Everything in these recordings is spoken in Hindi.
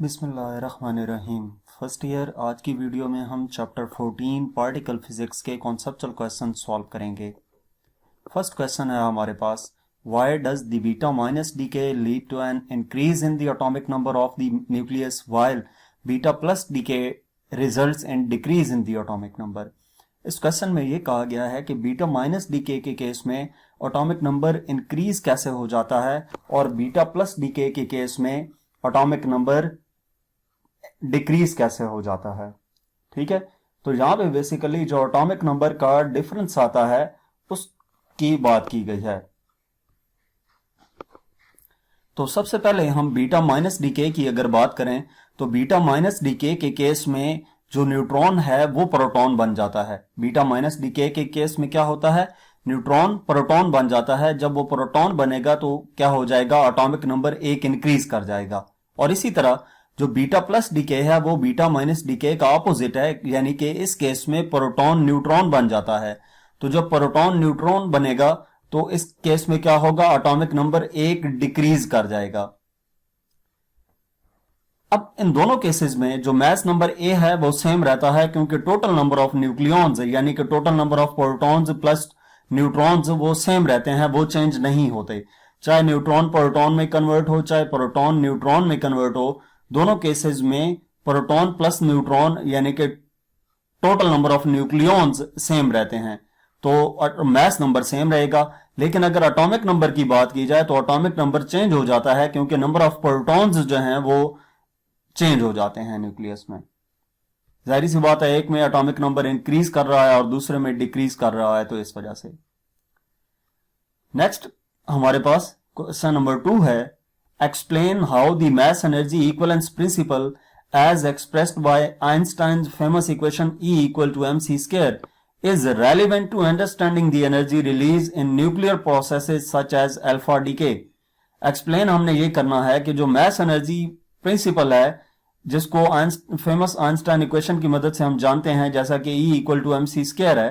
बिस्मिल्लाहिर्रहमानिर्रहीम। फर्स्ट ईयर आज की वीडियो में हम चैप्टर 14 पार्टिकल फिजिक्स के कॉन्सेप्चुअल क्वेश्चन सॉल्व करेंगे। फर्स्ट क्वेश्चन है हमारे पास, why does the beta minus decay lead to an increase in the atomic number of the nucleus while beta plus decay results in decrease in the atomic number. इस क्वेश्चन में ये कहा गया है कि बीटा माइनस डीके के केस में एटॉमिक नंबर इंक्रीज कैसे हो जाता है और बीटा प्लस डीके के केस में एटॉमिक नंबर डिक्रीज कैसे हो जाता है। ठीक है, तो यहां पे बेसिकली जो एटॉमिक नंबर का डिफरेंस आता है उसकी बात की गई है। तो सबसे पहले हम बीटा माइनस डीके की अगर बात करें तो बीटा माइनस डीके के केस में जो न्यूट्रॉन है वो प्रोटॉन बन जाता है। बीटा माइनस डीके के केस में क्या होता है, न्यूट्रॉन प्रोटॉन बन जाता है। जब वो प्रोटॉन बनेगा तो क्या हो जाएगा, एटॉमिक नंबर एक इंक्रीज कर जाएगा। और इसी तरह जो बीटा प्लस डीके है वो बीटा माइनस डीके का ऑपोजिट है, यानी कि इस केस में प्रोटॉन न्यूट्रॉन बन जाता है। तो जब प्रोटॉन न्यूट्रॉन बनेगा तो इस केस में क्या होगा, एटॉमिक नंबर एक डिक्रीज कर जाएगा। अब इन दोनों केसेस में जो मास नंबर ए है वो सेम रहता है, क्योंकि टोटल नंबर ऑफ न्यूक्लियॉन्स यानी कि total number of protons plus neutrons वो सेम रहते हैं, वो चेंज नहीं होते। चाहे न्यूट्रॉन प्रोटॉन में कन्वर्ट हो, चाहे प्रोटॉन न्यूट्रॉन में कन्वर्ट हो, दोनों केसेस में प्रोटॉन प्लस न्यूट्रॉन यानी कि total number of nucleons same रहते हैं, तो मास नंबर सेम रहेगा। लेकिन अगर एटॉमिक नंबर की बात की जाए तो एटॉमिक नंबर चेंज हो जाता है, क्योंकि नंबर ऑफ प्रोटॉन्स जो हैं वो चेंज हो जाते हैं न्यूक्लियस में। जाहिर सी बात है, एक में एटॉमिक नंबर इंक्रीज कर रहा है और दूसरे में डिक्रीज कर रहा है, तो इस वजह से। नेक्स्ट हमारे पास क्वेश्चन नंबर 2 है, explain how the mass energy equivalence principle as expressed by Einstein's famous equation E equal to mc square is relevant to understanding the energy release in nuclear processes such as alpha decay। explain हमने ये करना है कि जो mass energy principle है जिसको फेमस आइंस्टाइन इक्वेशन की मदद से हम जानते हैं, जैसा कि E equal to mc square है,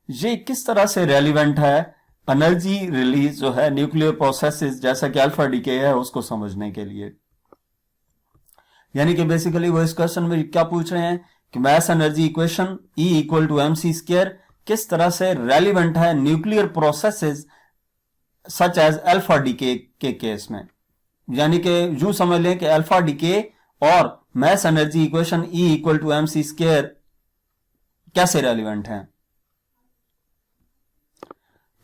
ये किस तरह से रेलिवेंट है एनर्जी रिलीज जो है न्यूक्लियर प्रोसेसेस जैसा कि अल्फा डीके है उसको समझने के लिए। यानी कि बेसिकली वो इस क्वेश्चन में क्या पूछ रहे हैं कि mass energy equation E equal to mc square किस तरह से रेलिवेंट है nuclear processes such as alpha decay के केस में। यानी कि यूं समझ लें कि अल्फा डीके और mass energy equation E equal to mc square कैसे रेलिवेंट हैं।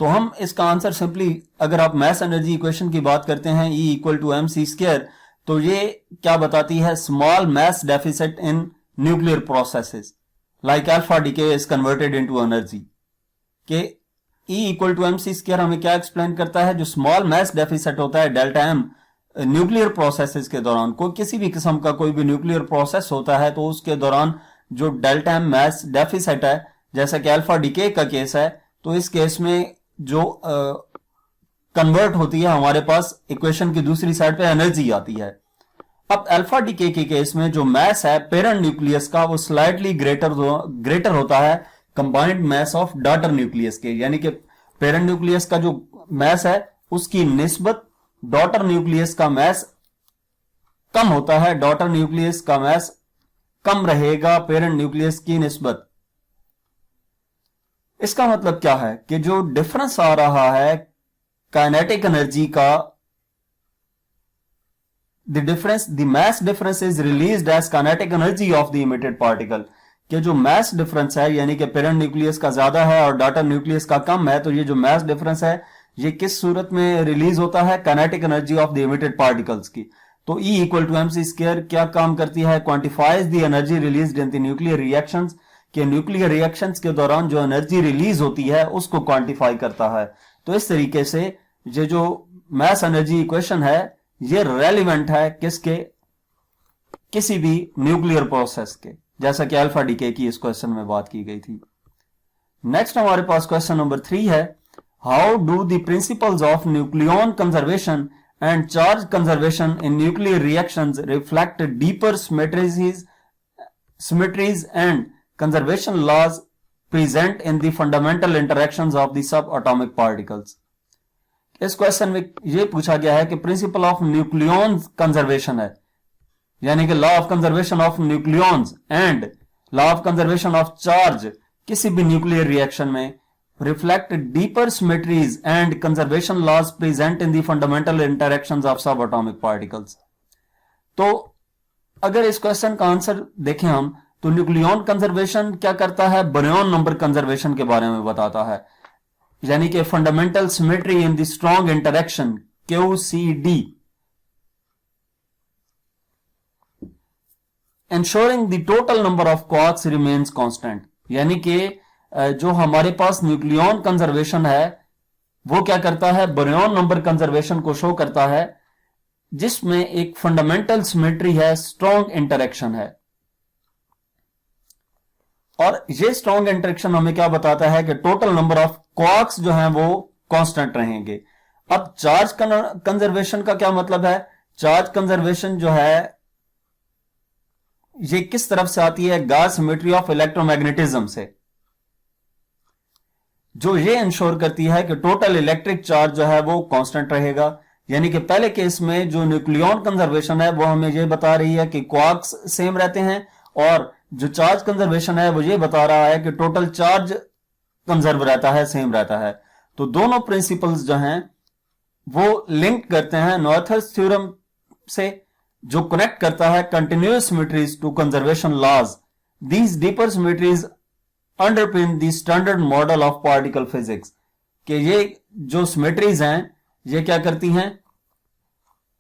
तो हम इसका आंसर सिंपली, अगर आप मास एनर्जी इक्वेशन की बात करते हैं E equal to mc square, तो ये क्या बताती है, small mass deficit in nuclear processes like alpha decay is converted into energy. के E equal to mc square हमें क्या एक्सप्लेन करता है, जो स्मॉल मास डेफिसिट होता है डेल्टा एम न्यूक्लियर प्रोसेसेस के दौरान, कोई किसी भी किस्म का कोई भी न्यूक्लियर प्रोसेस होता है तो उसके दौरान जो डेल्टा एम मास डेफिसिट है, जैसा कि अल्फा डीके का केस है, तो इस केस में जो कन्वर्ट होती है हमारे पास इक्वेशन की दूसरी साइड पे एनर्जी आती है। अब अल्फा डीके के केस में जो मास है पेरेंट न्यूक्लियस का वो स्लाइटली ग्रेटर होता है combined mass of daughter nucleus के, यानी कि पेरेंट न्यूक्लियस का जो मास है उसकी निस्बत डॉटर न्यूक्लियस का मास कम होता है। डॉटर न्यूक्लियस का मास कम रहेगा पेरेंट न्यूक्लियस की निस्बत। इसका मतलब क्या है कि जो डिफरेंस आ रहा है काइनेटिक एनर्जी का, the mass difference is released as kinetic energy of the emitted particle. कि जो मास डिफरेंस है यानी कि पेरेंट न्यूक्लियस का ज्यादा है और डॉटर न्यूक्लियस का कम है, तो ये जो मास डिफरेंस है ये किस सूरत में रिलीज होता है, kinetic energy of the emitted particles की। तो E equal to mc square क्या काम करती है, quantifies the energy released in the nuclear reactions, कि न्यूक्लियर रिएक्शंस के दौरान जो एनर्जी रिलीज होती है उसको क्वांटिफाई करता है। तो इस तरीके से ये जो मास एनर्जी इक्वेशन है ये रेलिवेंट है किसके, किसी भी न्यूक्लियर प्रोसेस के, जैसा कि अल्फा डीके की इस क्वेश्चन में बात की गई थी। नेक्स्ट हमारे पास क्वेश्चन नंबर 3 है, how do the principles of nucleon conservation and charge conservation in nuclear reactions reflect deeper symmetries and conservation laws present in the fundamental interactions of the subatomic particles। इस क्वेश्चन में यह पूछा गया है कि प्रिंसिपल ऑफ न्यूक्लियॉन कंजर्वेशन है, यानी कि law of conservation of nucleons and law of conservation of charge किसी भी न्यूक्लियर रिएक्शन में reflect deeper symmetries and conservation laws present in the fundamental interactions of subatomic particles. तो अगर इस क्वेश्चन का आंसर देखें हम, तो न्यूक्लियॉन कंजर्वेशन क्या करता है, बारियन नंबर कंजर्वेशन के बारे में बताता है, यानी कि fundamental symmetry in the strong interaction QCD, ensuring the total number of quarks remains constant। यानी कि जो हमारे पास न्यूक्लियॉन कंजर्वेशन है वो क्या करता है, बारियन नंबर कंजर्वेशन को शो करता है, जिसमें एक फंडामेंटल सिमेट्री है, स्ट्रॉन्ग इंटरेक्शन है। और ये स्ट्रॉन्ग इंटरेक्शन हमें क्या बताता है कि टोटल नंबर ऑफ क्वार्क्स जो हैं वो कांस्टेंट रहेंगे। अब चार्ज कंजर्वेशन का क्या मतलब है, चार्ज कंजर्वेशन जो है ये किस तरफ से आती है, गॉस सिमेट्री ऑफ इलेक्ट्रोमैग्नेटिज्म से, जो ये इंश्योर करती है कि टोटल इलेक्ट्रिक चार्ज जो है वो कांस्टेंट रहेगा। यानी कि पहले केस में जो न्यूक्लियॉन कंजर्वेशन है वो हमें ये बता रही है कि क्वार्क्स सेम रहते हैं, और जो चार्ज कंजर्वेशन है वो ये बता रहा है कि टोटल चार्ज कंजर्व रहता है, सेम रहता है। तो दोनों प्रिंसिपल्स जो हैं वो लिंक करते हैं नॉर्थर्स थ्योरम से, जो कनेक्ट करता है continuous symmetries to conservation laws. These deeper symmetries underpin the standard model of particle physics, कि ये जो सिमेट्रीज हैं ये क्या करती हैं,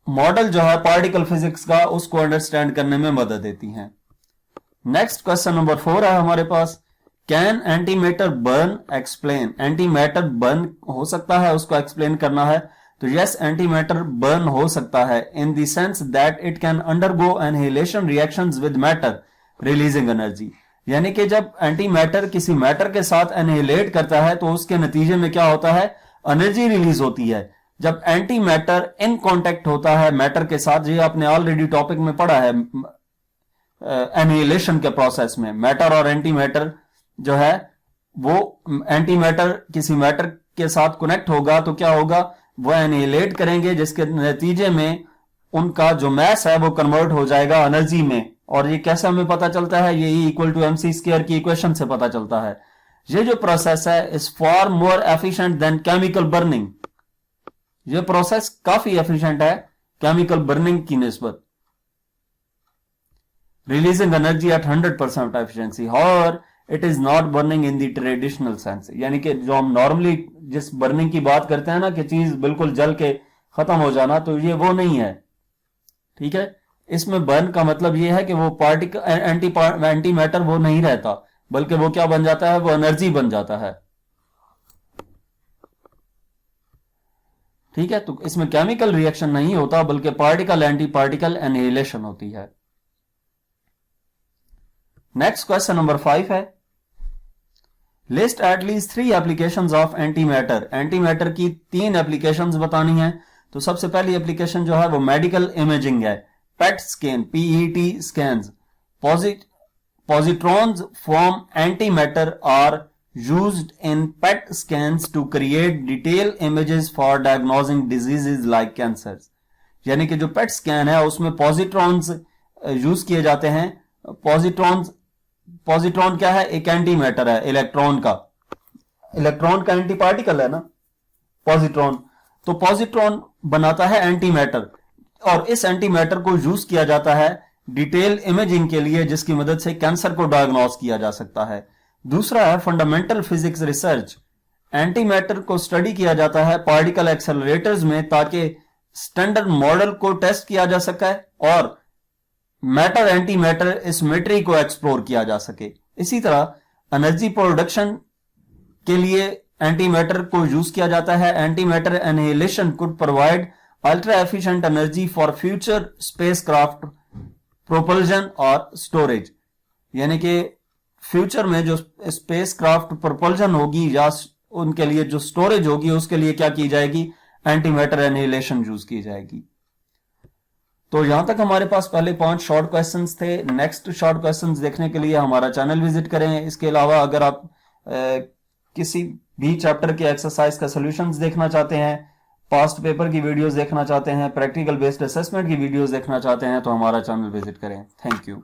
मॉडल जो है पार्टिकल फिजिक्स का उसको अंडरस्टैंड करने में मदद देती हैं। नेक्स्ट क्वेश्चन नंबर 4 है हमारे पास, can anti matter burn explain. Anti matter burn हो सकता है, उसको एक्सप्लेन करना है। तो यस, एंटी मैटर बर्न हो सकता है in the sense that it can undergo annihilation reactions with matter releasing energy. यानी कि जब एंटी मैटर किसी मैटर के साथ एनहिलेट करता है तो उसके नतीजे में क्या होता है, एनर्जी रिलीज होती है। जब एंटी मैटर इन कांटेक्ट होता है मैटर के साथ, ये आपने ऑलरेडी टॉपिक में पढ़ा है एनहिलेशन के प्रोसेस में, मैटर और एंटी मैटर जो है वो, एंटी मैटर किसी मैटर के साथ कनेक्ट होगा तो क्या होगा, वो एनिहिलेट करेंगे, जिसके नतीजे में उनका जो मैस है वो कन्वर्ट हो जाएगा एनर्जी में। और ये कैसे हमें पता चलता है, ये E=mc² की इक्वेशन से पता चलता है। ये जो प्रोसेस है is for more efficient then chemical burning. ये प्रोसेस काफी एफिशिएंट है केमिकल बर्निंग की निस्बत, रिलीजिंग एनर्जी एट 100% एफिशिएंसी, और it is not burning in the traditional sense. यानी कि जो हम नॉर्मली जिस बर्निंग की बात करते हैं ना, कि चीज बिल्कुल जल के खत्म हो जाना, तो ये वो नहीं है। ठीक है, इसमें बर्न का मतलब ये है कि वो पार्टिकल एंटी मैटर वो नहीं रहता, बल्कि वो क्या बन जाता है, वो एनर्जी बन जाता है। ठीक है, तो इसमें केमिकल रिएक्शन नहीं होता, बल्कि पार्टिकल एंटी पार्टिकल एनिहिलेशन होती है। नेक्स्ट क्वेश्चन नंबर 5 है, list at least 3 applications of anti matter. Anti matter की 3 एप्लीकेशंस बतानी है। तो सबसे पहली एप्लीकेशन जो है वो मेडिकल इमेजिंग है, PET scan, PET scans. Positrons from antimatter are used in PET scans to create detail images for diagnosing diseases like cancer. यानी कि जो पेट स्कैन है उसमें पॉजिट्रॉन्स यूज किए जाते हैं। पॉजिट्रॉन क्या है, एक एंटी मैटर है इलेक्ट्रॉन का एंटी पार्टिकल है ना पॉजिट्रॉन। तो पॉजिट्रॉन बनाता है एंटी मैटर, और इस एंटी मैटर को यूज किया जाता है डिटेल इमेजिंग के लिए, जिसकी मदद से कैंसर को डायग्नोस किया जा सकता है। दूसरा है fundamental physics research. Anti matter को स्टडी किया जाता है पार्टिकल एक्सेलरेटर्स में, ताकि स्टैंडर्ड मॉडल को टेस्ट किया जा सके और मैटर एंटी मैटर सिमेट्री को एक्सप्लोर किया जा सके। इसी तरह एनर्जी प्रोडक्शन के लिए एंटी मैटर को यूज किया जाता है। Anti matter annihilation could provide ultra efficient energy for future spacecraft propulsion और स्टोरेज। यानी कि फ्यूचर में जो स्पेसक्राफ्ट प्रोपल्जन होगी या उनके लिए जो स्टोरेज होगी, उसके लिए क्या की जाएगी, एंटी मैटर एनिहिलेशन यूज की जाएगी। तो यहां तक हमारे पास पहले 5 शॉर्ट क्वेश्चंस थे। नेक्स्ट शॉर्ट क्वेश्चंस देखने के लिए हमारा चैनल विजिट करें। इसके अलावा अगर आप किसी भी चैप्टर के एक्सरसाइज का सॉल्यूशंस देखना चाहते हैं पास्ट पेपर की वीडियोस देखना चाहते हैं, प्रैक्टिकल बेस्ड असेसमेंट की वीडियोस देखना चाहते हैं, तो हमारा चैनल विजिट करें। Thank you.